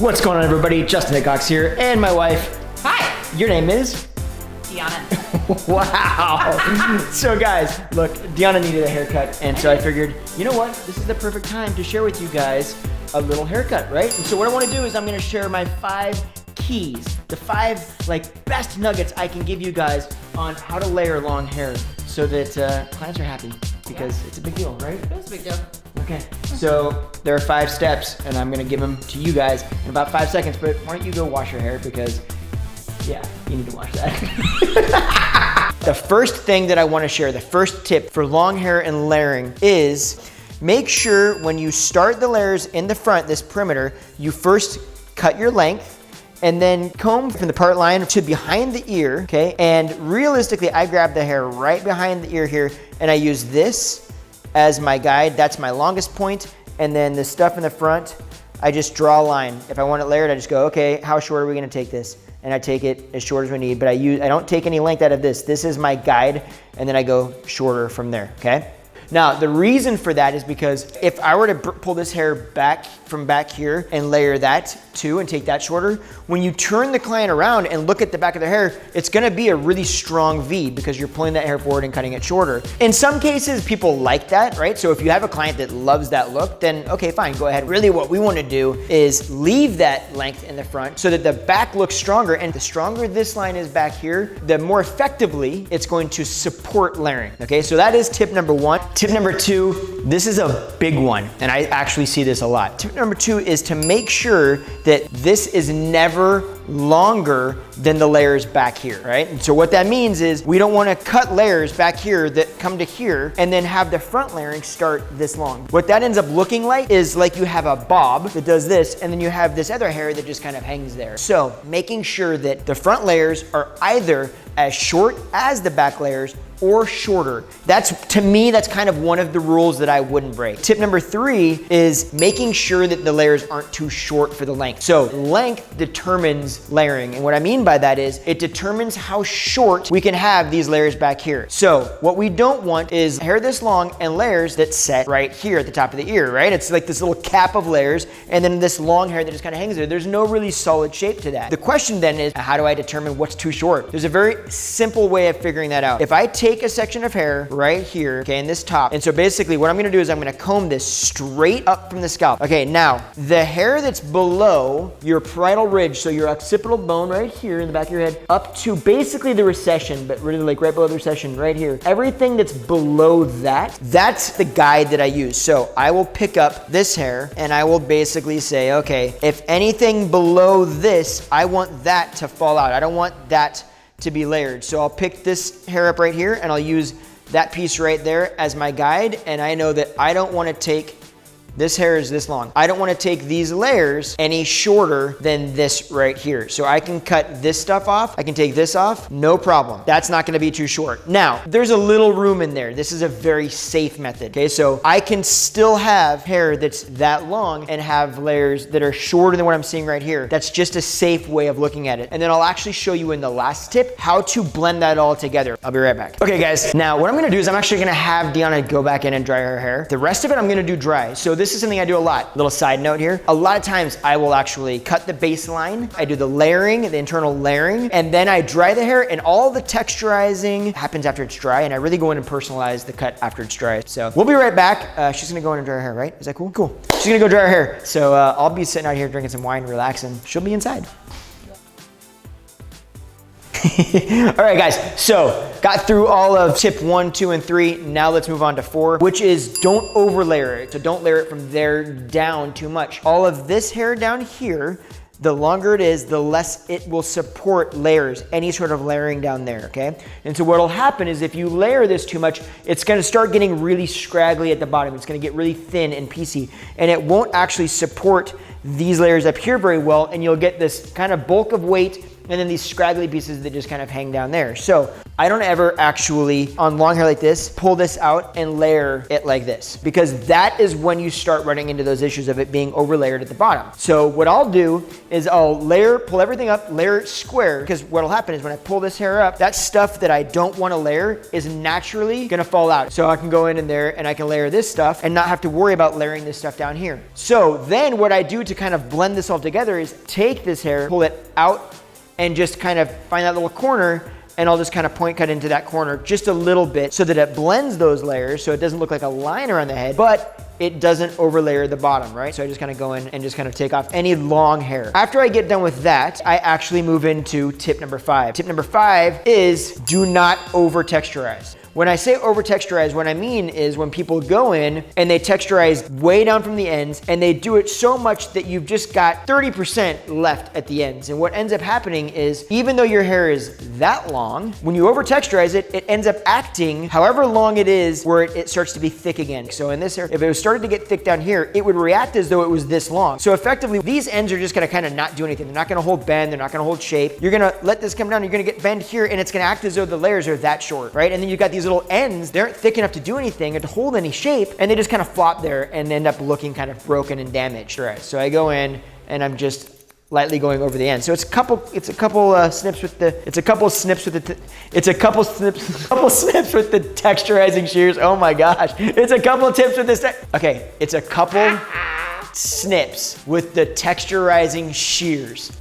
What's going on, everybody? Justin Hickox here, and my wife. Hi. Your name is? Deanna. Wow. So guys, look, Deanna needed a haircut, and so I figured, you know what? This is the perfect time to share with you guys a little haircut, right? And so what I want to do is I'm going to share my 5 keys, the 5 best nuggets I can give you guys on how to layer long hair so that clients are happy, because it's a big deal, right? It's a big deal. Okay, so there are 5 steps, and I'm gonna give them to you guys in about 5 seconds, but why don't you go wash your hair, because, yeah, you need to wash that. The first thing that I wanna share, the first tip for long hair and layering is make sure when you start the layers in the front, this perimeter, you first cut your length, and then comb from the part line to behind the ear, okay? And realistically, I grab the hair right behind the ear here, and I use this as my guide. That's my longest point. And then the stuff in the front, I just draw a line. If I want it layered, I just go, okay, how short are we gonna take this? And I take it as short as we need, but I don't take any length out of this. This is my guide, and then I go shorter from there, okay? Now, the reason for that is because if I were to pull this hair back from back here and layer that too and take that shorter, when you turn the client around and look at the back of their hair, it's gonna be a really strong V because you're pulling that hair forward and cutting it shorter. In some cases, people like that, right? So if you have a client that loves that look, then okay, fine, go ahead. Really what we wanna do is leave that length in the front so that the back looks stronger, and the stronger this line is back here, the more effectively it's going to support layering, okay? So that is tip number 1. Tip number 2, this is a big one, and I actually see this a lot. Tip number 2 is to make sure that this is never longer than the layers back here, right? And so what that means is we don't want to cut layers back here that come to here and then have the front layering start this long. What that ends up looking like is like you have a bob that does this, and then you have this other hair that just kind of hangs there. So making sure that the front layers are either as short as the back layers or shorter. To me, that's kind of one of the rules that I wouldn't break. Tip number 3 is making sure that the layers aren't too short for the length. So length determines layering. And what I mean by that is it determines how short we can have these layers back here. So what we don't want is hair this long and layers that set right here at the top of the ear, right? It's like this little cap of layers, and then this long hair that just kind of hangs there. There's no really solid shape to that. The question then is, how do I determine what's too short? There's a very simple way of figuring that out. If I take a section of hair right here, okay, in this top, and so basically what I'm gonna do is I'm gonna comb this straight up from the scalp. Okay, now, the hair that's below your parietal ridge, so your occipital bone right here in the back of your head, up to basically the recession, but really like right below the recession, right here. Everything that's below that, that's the guide that I use. So I will pick up this hair and I will basically say, okay, if anything below this, I want that to fall out. I don't want that to be layered. So I'll pick this hair up right here and I'll use that piece right there as my guide, and I know that I don't want to take, this hair is this long, I don't want to take these layers any shorter than this right here. So I can cut this stuff off, I can take this off, no problem. That's not going to be too short. Now, there's a little room in there. This is a very safe method, okay? So I can still have hair that's that long and have layers that are shorter than what I'm seeing right here. That's just a safe way of looking at it. And then I'll actually show you in the last tip how to blend that all together. I'll be right back. Okay guys, now what I'm going to do is I'm actually going to have Deanna go back in and dry her hair. The rest of it I'm going to do dry. So this is something I do a lot. Little side note here. A lot of times I will actually cut the baseline. I do the layering, the internal layering, and then I dry the hair, and all the texturizing happens after it's dry, and I really go in and personalize the cut after it's dry. So we'll be right back. She's gonna go in and dry her hair, right? Is that cool? Cool. She's gonna go dry her hair. So I'll be sitting out here drinking some wine, relaxing. She'll be inside. All right guys, so got through all of tip 1, 2, and 3. Now let's move on to 4, which is don't over layer it. So don't layer it from there down too much. All of this hair down here, the longer it is, the less it will support layers, any sort of layering down there, okay? And so what'll happen is if you layer this too much, it's gonna start getting really scraggly at the bottom. It's gonna get really thin and piecey, and it won't actually support these layers up here very well, and you'll get this kind of bulk of weight and then these scraggly pieces that just kind of hang down there. So I don't ever actually, on long hair like this, pull this out and layer it like this, because that is when you start running into those issues of it being over layered at the bottom. So what I'll do is I'll pull everything up, layer it square, because what'll happen is when I pull this hair up, that stuff that I don't want to layer is naturally gonna fall out. So I can go in there and I can layer this stuff and not have to worry about layering this stuff down here. So then what I do to kind of blend this all together is take this hair, pull it out, and just kind of find that little corner, and I'll just kind of point cut into that corner just a little bit so that it blends those layers so it doesn't look like a line around the head, but it doesn't overlayer the bottom, right? So I just kind of go in and just kind of take off any long hair. After I get done with that, I actually move into tip number 5. Tip number 5 is do not over texturize. When I say over texturize, what I mean is when people go in and they texturize way down from the ends and they do it so much that you've just got 30% left at the ends. And what ends up happening is even though your hair is that long, when you over texturize it, it ends up acting however long it is where it starts to be thick again. So in this hair, if it was started to get thick down here, it would react as though it was this long. So effectively, these ends are just gonna kind of not do anything. They're not gonna hold bend, they're not gonna hold shape. You're gonna let this come down, you're gonna get bend here, and it's gonna act as though the layers are that short, right? And then you've got these little ends, they aren't thick enough to do anything or to hold any shape, and they just kind of flop there and end up looking kind of broken and damaged. All right, so I go in and I'm just lightly going over the end. So it's a couple snips with the texturizing shears. Oh my gosh, it's a couple tips with this. Okay, it's a couple snips with the texturizing shears.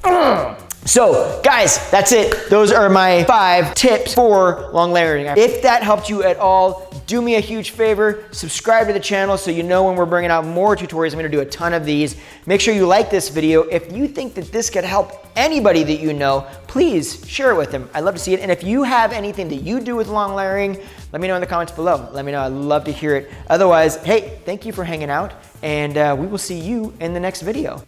So guys, that's it. Those are my 5 tips for long layering. If that helped you at all, do me a huge favor, subscribe to the channel so you know when we're bringing out more tutorials. I'm gonna do a ton of these. Make sure you like this video. If you think that this could help anybody that you know, please share it with them. I'd love to see it. And if you have anything that you do with long layering, let me know in the comments below. Let me know, I'd love to hear it. Otherwise, hey, thank you for hanging out, and we will see you in the next video.